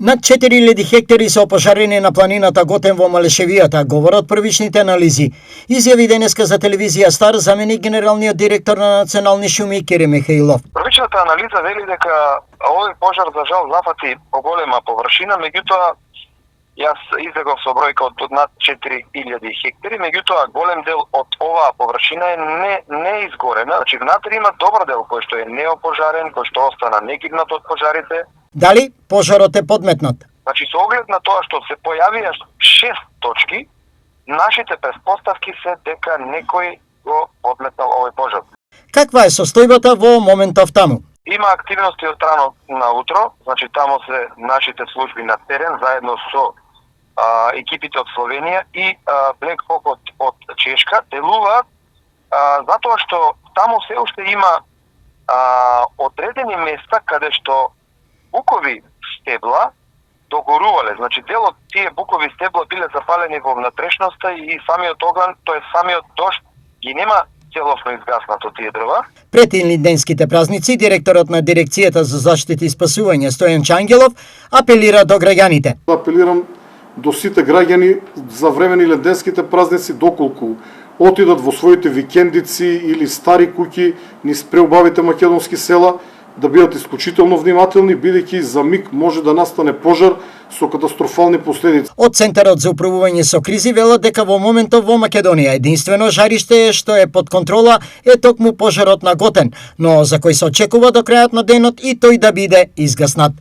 Над 4000 хектари се опожарени на планината Готен во Малешевијата, говорат првичните анализи. Изјави денеска за телевизија Стар заменик генералниот директор на Национални шуми Кире Михаилов. Првичната анализа вели дека овој пожар за жал зафати поголема површина, меѓутоа јас излегов со бројка од над 4000 хектари, меѓутоа голем дел од оваа површина е не изгорена. Значи внатре има добар дел кој што е неопожарен, кој што остана некиднат од пожарите. Дали пожарот е подметнат? Значи со оглед на тоа што се појавија 6 точки, нашите претпоставки се дека некој го подметнал овој пожар. Каква е состојбата во моментов таму? Има активности од рано на утро, значи таму се нашите служби на терен заедно со екипите од Словенија и Black Hawk од Чешка делуваат затоа што таму се уште има одредени места каде што букови стебла догорувале. Значи дел од тие букови стебла биле запалени во внатрешноста и самиот оган, тоест самиот дожд ги нема целосно изгаснато тие дрва. Пред инлиденските празници, директорот на Дирекцијата за заштита и спасување Стојан Чангелов апелира до граѓаните. Апелирам до сите граѓани за време на леденските празници доколку отидат во своите викендици или стари куќи низ преубавите македонски села, да бидат исклучително внимателни, бидејќи за миг може да настане пожар со катастрофални последици. Од Центарот за управување со кризи велат дека во моментов во Македонија единствено жариште што е под контрола е токму пожарот на Готен, но за кој се очекува до крајот на денот и тој да биде изгаснат.